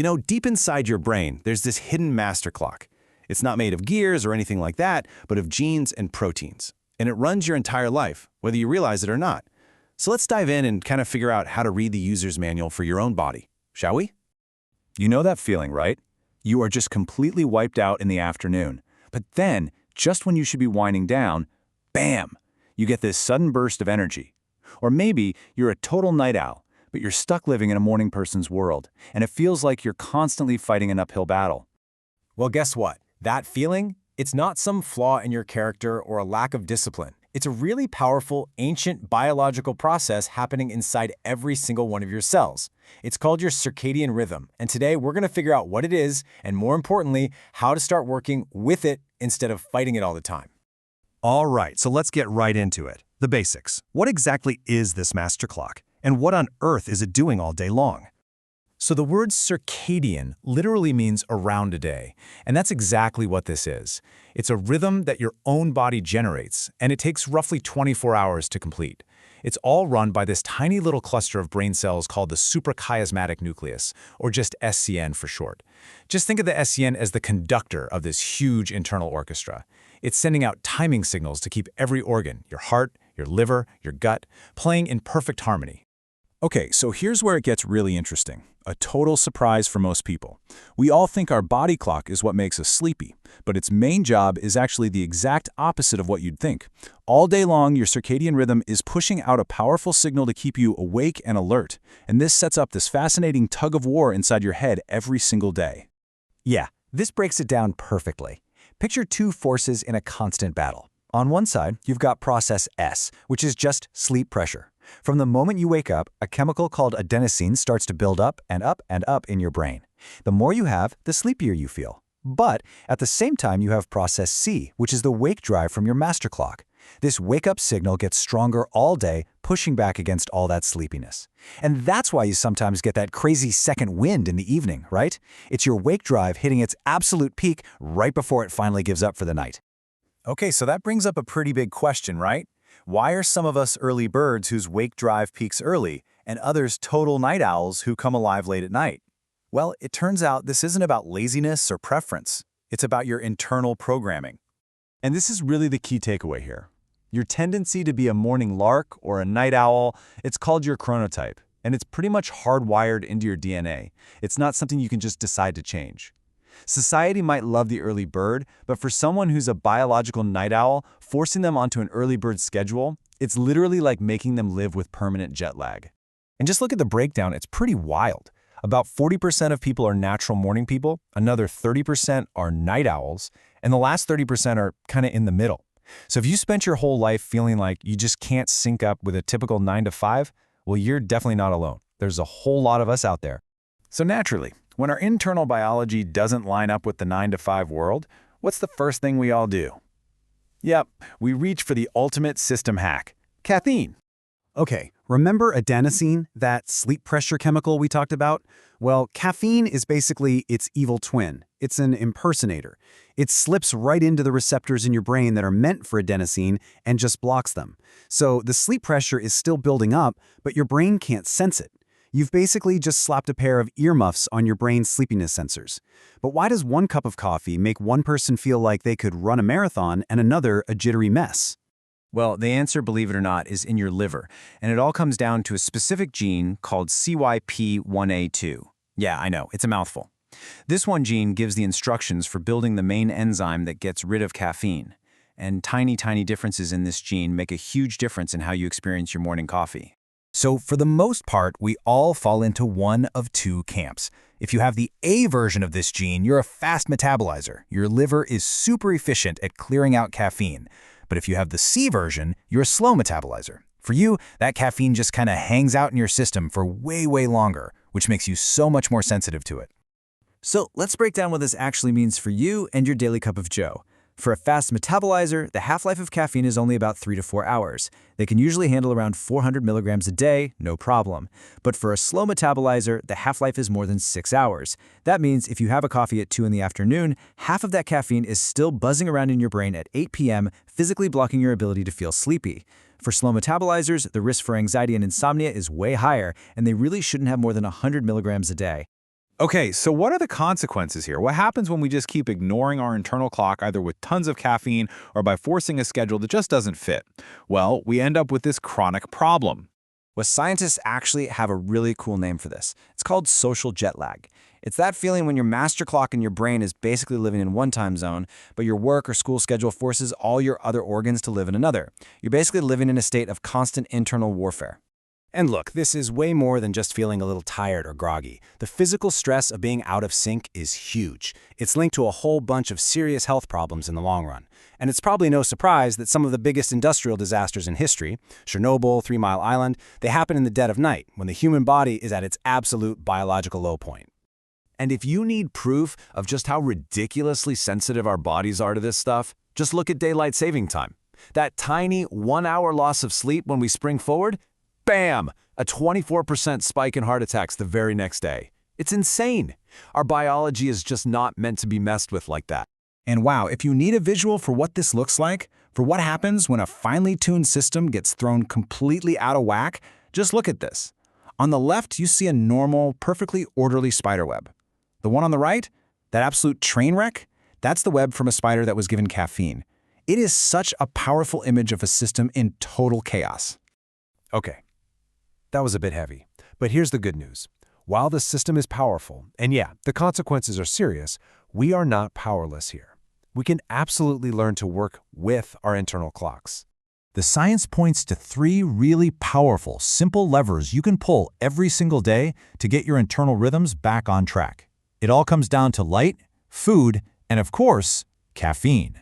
You know, deep inside your brain, there's this hidden master clock. It's not made of gears or anything like that, but of genes and proteins. And it runs your entire life, whether you realize it or not. So let's dive in and kind of figure out how to read the user's manual for your own body, shall we? You know that feeling, right? You are just completely wiped out in the afternoon. But then, just when you should be winding down, bam! You get this sudden burst of energy. Or maybe you're a total night owl, but you're stuck living in a morning person's world, and it feels like you're constantly fighting an uphill battle. Well, guess what? That feeling, it's not some flaw in your character or a lack of discipline. It's a really powerful, ancient biological process happening inside every single one of your cells. It's called your circadian rhythm, and today we're going to figure out what it is, and more importantly, how to start working with it instead of fighting it all the time. All right, so let's get right into it. The basics. What exactly is this master clock? And what on earth is it doing all day long? So the word circadian literally means around a day, and that's exactly what this is. It's a rhythm that your own body generates, and it takes roughly 24 hours to complete. It's all run by this tiny little cluster of brain cells called the suprachiasmatic nucleus, or just SCN for short. Just think of the SCN as the conductor of this huge internal orchestra. It's sending out timing signals to keep every organ, your heart, your liver, your gut, playing in perfect harmony. Okay, so here's where it gets really interesting. A total surprise for most people. We all think our body clock is what makes us sleepy, but its main job is actually the exact opposite of what you'd think. All day long, your circadian rhythm is pushing out a powerful signal to keep you awake and alert, and this sets up this fascinating tug of war inside your head every single day. Yeah, this breaks it down perfectly. Picture two forces in a constant battle. On one side, you've got process S, which is just sleep pressure. From the moment you wake up, a chemical called adenosine starts to build up and up and up in your brain. The more you have, the sleepier you feel. But at the same time, you have process C, which is the wake drive from your master clock. This wake-up signal gets stronger all day, pushing back against all that sleepiness. And that's why you sometimes get that crazy second wind in the evening, right? It's your wake drive hitting its absolute peak right before it finally gives up for the night. Okay, so that brings up a pretty big question, right? Why are some of us early birds whose wake drive peaks early, and others total night owls who come alive late at night? Well, it turns out this isn't about laziness or preference. It's about your internal programming. And this is really the key takeaway here. Your tendency to be a morning lark or a night owl, it's called your chronotype, and it's pretty much hardwired into your DNA. It's not something you can just decide to change. Society might love the early bird, but for someone who's a biological night owl, forcing them onto an early bird schedule, it's literally like making them live with permanent jet lag. And just look at the breakdown, it's pretty wild. About 40% of people are natural morning people, another 30% are night owls, and the last 30% are kind of in the middle. So if you spent your whole life feeling like you just can't sync up with a typical 9 to 5, well, you're definitely not alone. There's a whole lot of us out there. So naturally, when our internal biology doesn't line up with the 9 to 5 world, what's the first thing we all do? Yep, we reach for the ultimate system hack, caffeine. Okay, remember adenosine, that sleep pressure chemical we talked about? Well, caffeine is basically its evil twin. It's an impersonator. It slips right into the receptors in your brain that are meant for adenosine and just blocks them. So the sleep pressure is still building up, but your brain can't sense it. You've basically just slapped a pair of earmuffs on your brain's sleepiness sensors. But why does one cup of coffee make one person feel like they could run a marathon and another a jittery mess? Well, the answer, believe it or not, is in your liver, and it all comes down to a specific gene called CYP1A2. Yeah, I know, it's a mouthful. This one gene gives the instructions for building the main enzyme that gets rid of caffeine. And tiny differences in this gene make a huge difference in how you experience your morning coffee. So for the most part, we all fall into one of two camps. If you have the A version of this gene, you're a fast metabolizer. Your liver is super efficient at clearing out caffeine. But if you have the C version, you're a slow metabolizer. For you, that caffeine just kind of hangs out in your system for way longer, which makes you so much more sensitive to it. So let's break down what this actually means for you and your daily cup of joe. For a fast metabolizer, the half-life of caffeine is only about 3 to 4 hours. They can usually handle around 400 milligrams a day, no problem. But for a slow metabolizer, the half-life is more than 6 hours. That means if you have a coffee at 2 in the afternoon, half of that caffeine is still buzzing around in your brain at 8 p.m., physically blocking your ability to feel sleepy. For slow metabolizers, the risk for anxiety and insomnia is way higher, and they really shouldn't have more than 100 milligrams a day. Okay, so what are the consequences here? What happens when we just keep ignoring our internal clock, either with tons of caffeine or by forcing a schedule that just doesn't fit? Well, we end up with this chronic problem. Well, scientists actually have a really cool name for this. It's called social jet lag. It's that feeling when your master clock in your brain is basically living in one time zone, but your work or school schedule forces all your other organs to live in another. You're basically living in a state of constant internal warfare. And look, this is way more than just feeling a little tired or groggy. The physical stress of being out of sync is huge. It's linked to a whole bunch of serious health problems in the long run. And it's probably no surprise that some of the biggest industrial disasters in history, Chernobyl, 3 Mile Island, they happen in the dead of night, when the human body is at its absolute biological low point. And if you need proof of just how ridiculously sensitive our bodies are to this stuff, just look at daylight saving time. That tiny 1-hour loss of sleep when we spring forward, bam! A 24% spike in heart attacks the very next day. It's insane. Our biology is just not meant to be messed with like that. And wow, if you need a visual for what this looks like, for what happens when a finely tuned system gets thrown completely out of whack, just look at this. On the left, you see a normal, perfectly orderly spider web. The one on the right, that absolute train wreck, that's the web from a spider that was given caffeine. It is such a powerful image of a system in total chaos. Okay, that was a bit heavy. But here's the good news. While the system is powerful, and yeah, the consequences are serious, we are not powerless here. We can absolutely learn to work with our internal clocks. The science points to 3 really powerful, simple levers you can pull every single day to get your internal rhythms back on track. It all comes down to light, food, and of course, caffeine.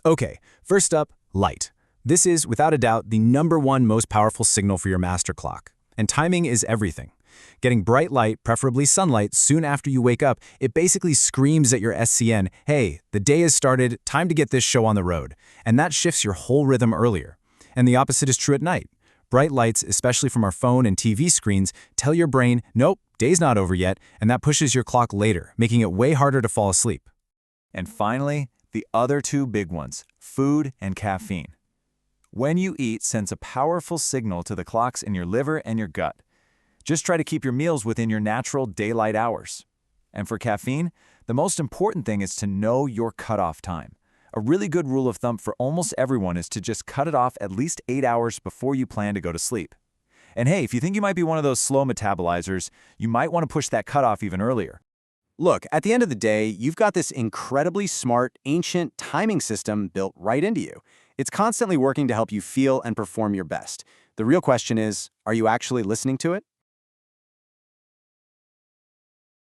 Okay, first up, light. This is, without a doubt, the #1 most powerful signal for your master clock. And timing is everything. Getting bright light, preferably sunlight, soon after you wake up, it basically screams at your SCN, hey, the day has started, time to get this show on the road. And that shifts your whole rhythm earlier. And the opposite is true at night. Bright lights, especially from our phone and TV screens, tell your brain, nope, day's not over yet, and that pushes your clock later, making it way harder to fall asleep. And finally, the other 2 big ones, food and caffeine. When you eat sends a powerful signal to the clocks in your liver and your gut. Just try to keep your meals within your natural daylight hours. And for caffeine, the most important thing is to know your cutoff time. A really good rule of thumb for almost everyone is to just cut it off at least 8 hours before you plan to go to sleep. And hey, if you think you might be one of those slow metabolizers, you might want to push that cutoff even earlier. Look, at the end of the day, you've got this incredibly smart, ancient timing system built right into you. It's constantly working to help you feel and perform your best. The real question is, are you actually listening to it?